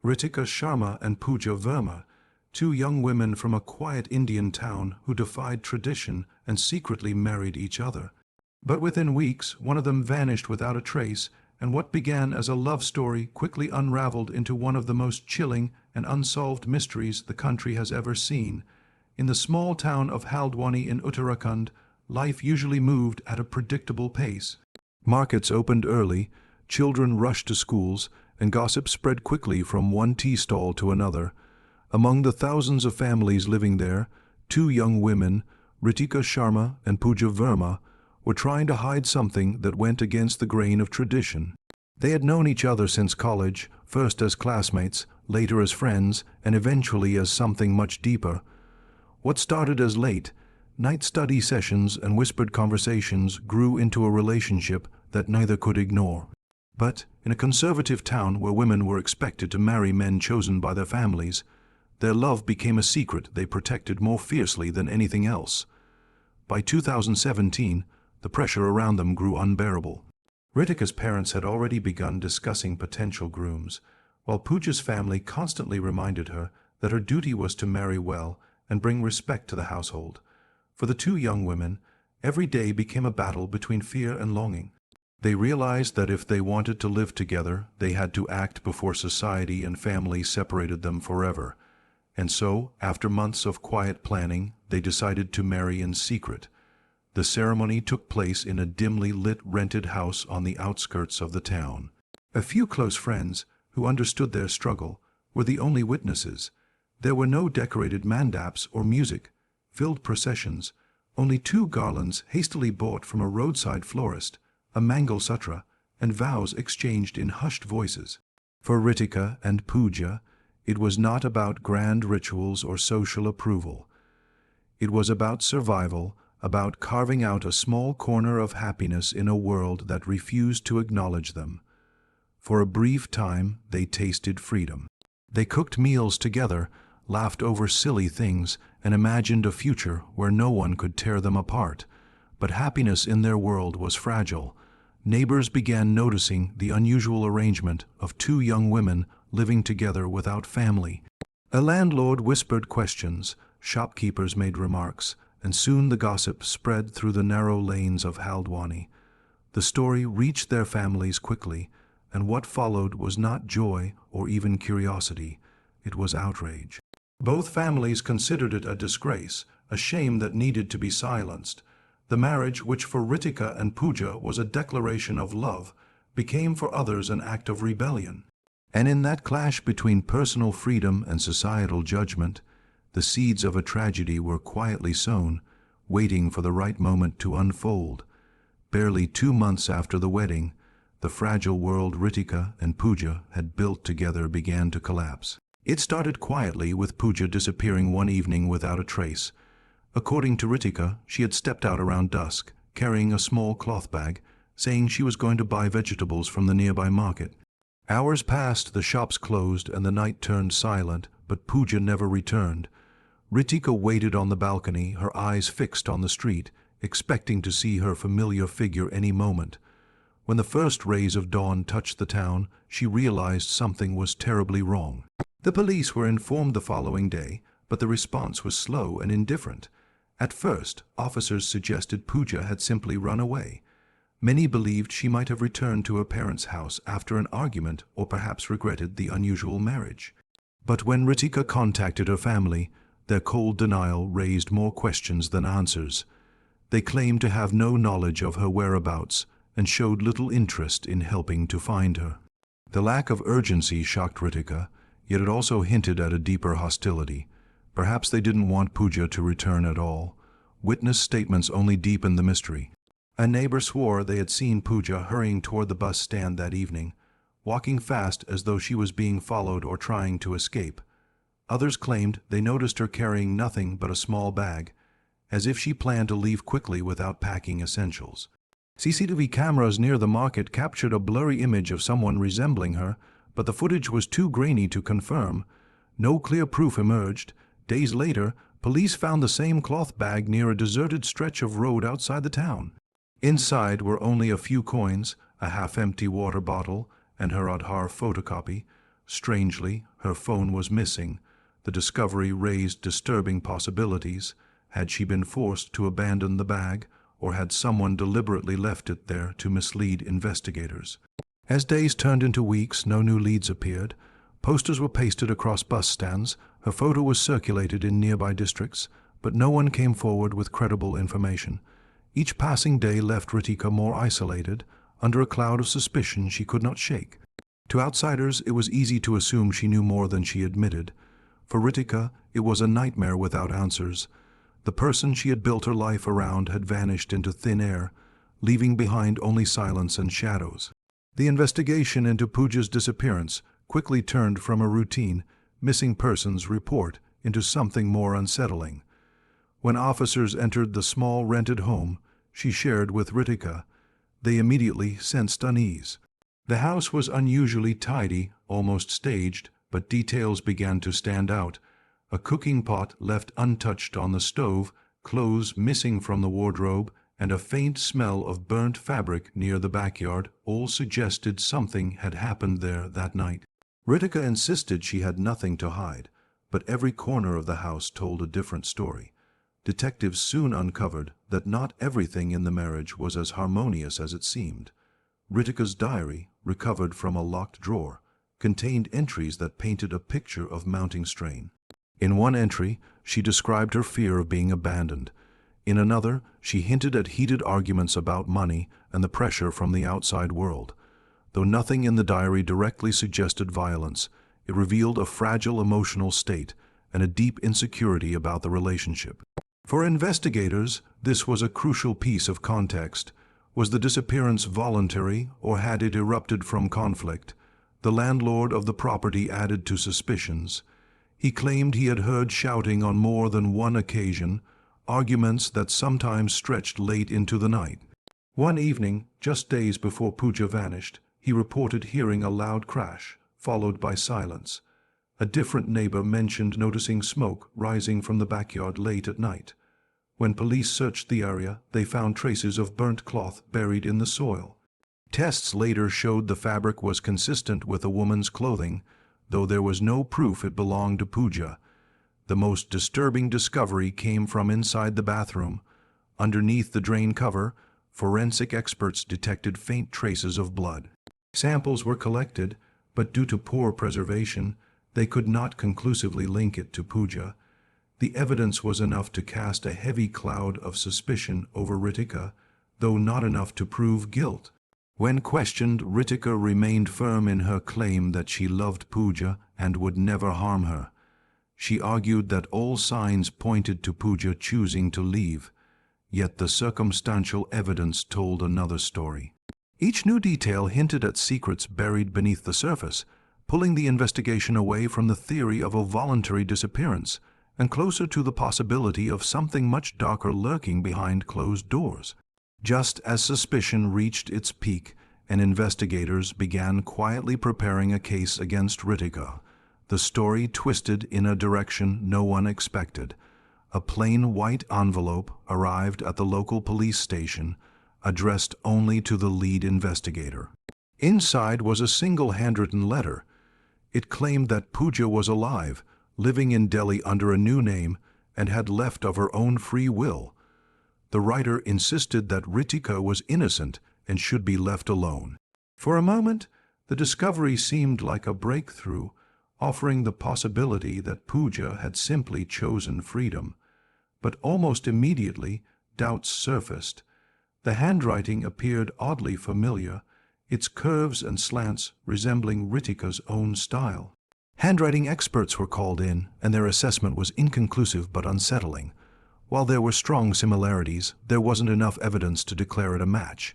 Ritika Sharma and Pooja Verma, two young women from a quiet Indian town who defied tradition and secretly married each other. But within weeks, one of them vanished without a trace, and what began as a love story quickly unraveled into one of the most chilling and unsolved mysteries the country has ever seen. In the small town of Haldwani in Uttarakhand, life usually moved at a predictable pace. Markets opened early, children rushed to schools, and gossip spread quickly from one tea stall to another. Among the thousands of families living there, two young women, Ritika Sharma and Pooja Verma, were trying to hide something that went against the grain of tradition. They had known each other since college, first as classmates, later as friends, and eventually as something much deeper. What started as late night study sessions and whispered conversations grew into a relationship that neither could ignore. But in a conservative town where women were expected to marry men chosen by their families, their love became a secret they protected more fiercely than anything else. By 2017, the pressure around them grew unbearable. Ritika's parents had already begun discussing potential grooms, while Pooja's family constantly reminded her that her duty was to marry well and bring respect to the household. For the two young women, every day became a battle between fear and longing. They realized that if they wanted to live together, they had to act before society and family separated them forever. And so, after months of quiet planning, they decided to marry in secret. The ceremony took place in a dimly lit rented house on the outskirts of the town. A few close friends, who understood their struggle, were the only witnesses. There were no decorated mandaps or music, filled processions, only two garlands hastily bought from a roadside florist, a Mangal Sutra, and vows exchanged in hushed voices. For Ritika and Pooja, it was not about grand rituals or social approval. It was about survival, about carving out a small corner of happiness in a world that refused to acknowledge them. For a brief time, they tasted freedom. They cooked meals together, laughed over silly things, and imagined a future where no one could tear them apart. But happiness in their world was fragile. Neighbors began noticing the unusual arrangement of two young women living together without family. A landlord whispered questions, shopkeepers made remarks, and soon the gossip spread through the narrow lanes of Haldwani. The story reached their families quickly, and what followed was not joy or even curiosity. It was outrage. Both families considered it a disgrace, a shame that needed to be silenced. The marriage, which for Ritika and Pooja was a declaration of love, became for others an act of rebellion. And in that clash between personal freedom and societal judgment, the seeds of a tragedy were quietly sown, waiting for the right moment to unfold. Barely 2 months after the wedding, the fragile world Ritika and Pooja had built together began to collapse. It started quietly, with Pooja disappearing one evening without a trace. According to Ritika, she had stepped out around dusk, carrying a small cloth bag, saying she was going to buy vegetables from the nearby market. Hours passed, the shops closed, and the night turned silent, but Pooja never returned. Ritika waited on the balcony, her eyes fixed on the street, expecting to see her familiar figure any moment. When the first rays of dawn touched the town, she realized something was terribly wrong. The police were informed the following day, but the response was slow and indifferent. At first, officers suggested Pooja had simply run away. Many believed she might have returned to her parents' house after an argument or perhaps regretted the unusual marriage. But when Ritika contacted her family, their cold denial raised more questions than answers. They claimed to have no knowledge of her whereabouts and showed little interest in helping to find her. The lack of urgency shocked Ritika, yet it also hinted at a deeper hostility. Perhaps they didn't want Pooja to return at all. Witness statements only deepened the mystery. A neighbor swore they had seen Pooja hurrying toward the bus stand that evening, walking fast as though she was being followed or trying to escape. Others claimed they noticed her carrying nothing but a small bag, as if she planned to leave quickly without packing essentials. CCTV cameras near the market captured a blurry image of someone resembling her, but the footage was too grainy to confirm. No clear proof emerged. Days later, police found the same cloth bag near a deserted stretch of road outside the town. Inside were only a few coins, a half-empty water bottle, and her Aadhaar photocopy. Strangely, her phone was missing. The discovery raised disturbing possibilities. Had she been forced to abandon the bag, or had someone deliberately left it there to mislead investigators? As days turned into weeks, no new leads appeared. Posters were pasted across bus stands, her photo was circulated in nearby districts, but no one came forward with credible information. Each passing day left Ritika more isolated, under a cloud of suspicion she could not shake. To outsiders, it was easy to assume she knew more than she admitted. For Ritika, it was a nightmare without answers. The person she had built her life around had vanished into thin air, leaving behind only silence and shadows. The investigation into Pooja's disappearance quickly turned from a routine missing persons report into something more unsettling. When officers entered the small rented home she shared with Ritika, they immediately sensed unease. The house was unusually tidy, almost staged, but details began to stand out. A cooking pot left untouched on the stove, clothes missing from the wardrobe, and a faint smell of burnt fabric near the backyard all suggested something had happened there that night. Ritika insisted she had nothing to hide, but every corner of the house told a different story. Detectives soon uncovered that not everything in the marriage was as harmonious as it seemed. Ritika's diary, recovered from a locked drawer, contained entries that painted a picture of mounting strain. In one entry, she described her fear of being abandoned. In another, she hinted at heated arguments about money and the pressure from the outside world. Though nothing in the diary directly suggested violence, it revealed a fragile emotional state and a deep insecurity about the relationship. For investigators, this was a crucial piece of context. Was the disappearance voluntary, or had it erupted from conflict? The landlord of the property added to suspicions. He claimed he had heard shouting on more than one occasion, arguments that sometimes stretched late into the night. One evening, just days before Pooja vanished, he reported hearing a loud crash, followed by silence. A different neighbor mentioned noticing smoke rising from the backyard late at night. When police searched the area, they found traces of burnt cloth buried in the soil. Tests later showed the fabric was consistent with a woman's clothing, though there was no proof it belonged to Pooja. The most disturbing discovery came from inside the bathroom. Underneath the drain cover, forensic experts detected faint traces of blood. Samples were collected, but due to poor preservation, they could not conclusively link it to Pooja. The evidence was enough to cast a heavy cloud of suspicion over Ritika, though not enough to prove guilt. When questioned, Ritika remained firm in her claim that she loved Pooja and would never harm her. She argued that all signs pointed to Pooja choosing to leave, yet the circumstantial evidence told another story. Each new detail hinted at secrets buried beneath the surface, pulling the investigation away from the theory of a voluntary disappearance and closer to the possibility of something much darker lurking behind closed doors. Just as suspicion reached its peak and investigators began quietly preparing a case against Ritika, the story twisted in a direction no one expected. A plain white envelope arrived at the local police station, addressed only to the lead investigator. Inside was a single handwritten letter. It claimed that Pooja was alive, living in Delhi under a new name, and had left of her own free will. The writer insisted that Ritika was innocent and should be left alone. For a moment, the discovery seemed like a breakthrough, offering the possibility that Pooja had simply chosen freedom. But almost immediately, doubts surfaced. The handwriting appeared oddly familiar, its curves and slants resembling Ritika's own style. Handwriting experts were called in, and their assessment was inconclusive but unsettling. While there were strong similarities, there wasn't enough evidence to declare it a match.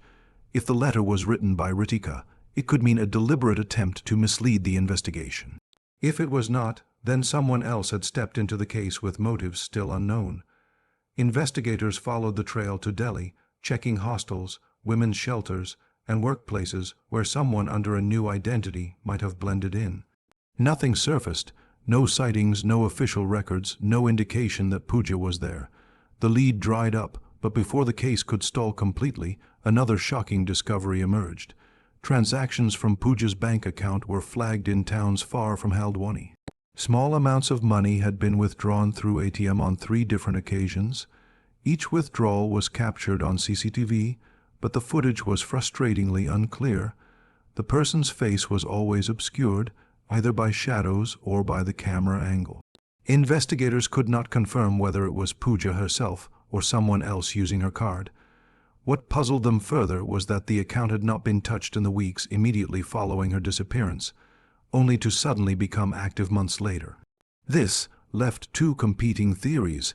If the letter was written by Ritika, it could mean a deliberate attempt to mislead the investigation. If it was not, then someone else had stepped into the case with motives still unknown. Investigators followed the trail to Delhi, checking hostels, women's shelters, and workplaces where someone under a new identity might have blended in. Nothing surfaced, no sightings, no official records, no indication that Pooja was there. The lead dried up, but before the case could stall completely, another shocking discovery emerged. Transactions from Pooja's bank account were flagged in towns far from Haldwani. Small amounts of money had been withdrawn through ATM on 3 different occasions. Each withdrawal was captured on CCTV, but the footage was frustratingly unclear. The person's face was always obscured, either by shadows or by the camera angle. Investigators could not confirm whether it was Pooja herself or someone else using her card. What puzzled them further was that the account had not been touched in the weeks immediately following her disappearance, only to suddenly become active months later. This left 2 competing theories.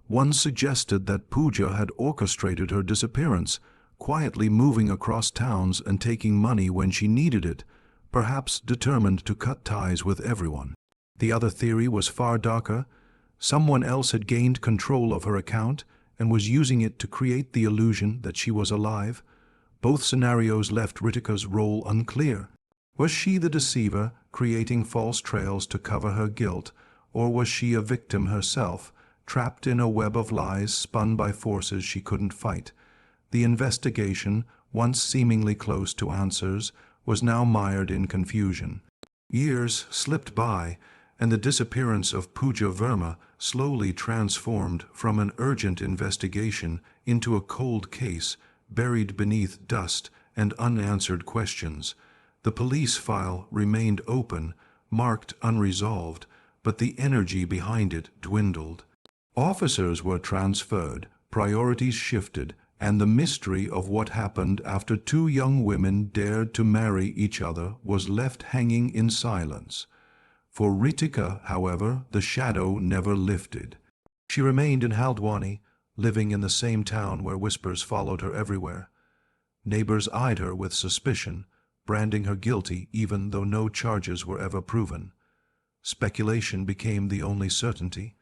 One suggested that Pooja had orchestrated her disappearance, quietly moving across towns and taking money when she needed it, perhaps determined to cut ties with everyone. The other theory was far darker. Someone else had gained control of her account and was using it to create the illusion that she was alive. Both scenarios left Ritika's role unclear. Was she the deceiver, creating false trails to cover her guilt, or was she a victim herself, trapped in a web of lies spun by forces she couldn't fight? The investigation, once seemingly close to answers, was now mired in confusion. Years slipped by, and the disappearance of Pooja Verma slowly transformed from an urgent investigation into a cold case buried beneath dust and unanswered questions. The police file remained open, marked unresolved, but the energy behind it dwindled. Officers were transferred, priorities shifted, and the mystery of what happened after 2 young women dared to marry each other was left hanging in silence. For Ritika, however, the shadow never lifted. She remained in Haldwani, living in the same town where whispers followed her everywhere. Neighbors eyed her with suspicion, branding her guilty even though no charges were ever proven. Speculation became the only certainty.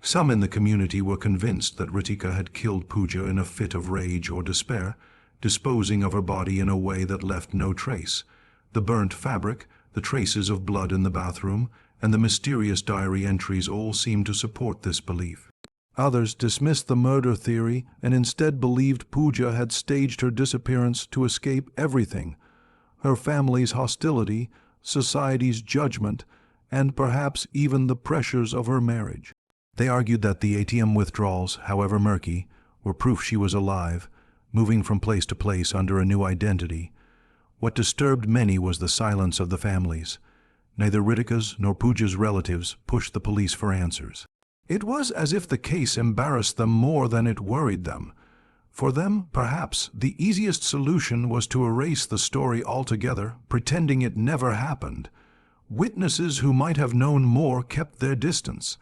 Some in the community were convinced that Ritika had killed Pooja in a fit of rage or despair, disposing of her body in a way that left no trace. The burnt fabric, the traces of blood in the bathroom, and the mysterious diary entries all seemed to support this belief. Others dismissed the murder theory and instead believed Pooja had staged her disappearance to escape everything: her family's hostility, society's judgment, and perhaps even the pressures of her marriage. They argued that the ATM withdrawals, however murky, were proof she was alive, moving from place to place under a new identity. What disturbed many was the silence of the families. Neither Ritika's nor Pooja's relatives pushed the police for answers. It was as if the case embarrassed them more than it worried them. For them, perhaps, the easiest solution was to erase the story altogether, pretending it never happened. Witnesses who might have known more kept their distance.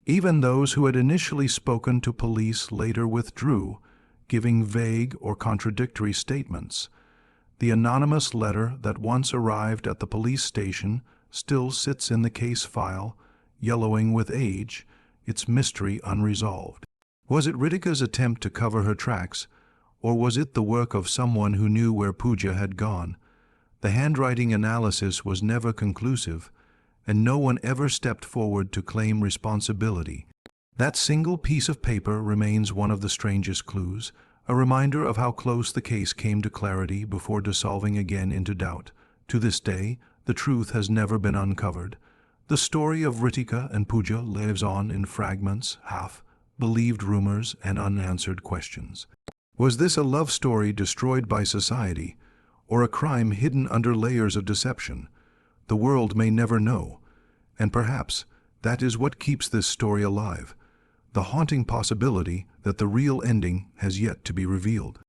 Even those who had initially spoken to police later withdrew, giving vague or contradictory statements. The anonymous letter that once arrived at the police station still sits in the case file, yellowing with age, its mystery unresolved. Was it Ritika's attempt to cover her tracks, or was it the work of someone who knew where Pooja had gone? The handwriting analysis was never conclusive, and no one ever stepped forward to claim responsibility. That single piece of paper remains one of the strangest clues, a reminder of how close the case came to clarity before dissolving again into doubt. To this day, the truth has never been uncovered. The story of Ritika and Pooja lives on in fragments, half-believed rumors, and unanswered questions. Was this a love story destroyed by society, or a crime hidden under layers of deception? The world may never know, and perhaps that is what keeps this story alive, the haunting possibility that the real ending has yet to be revealed.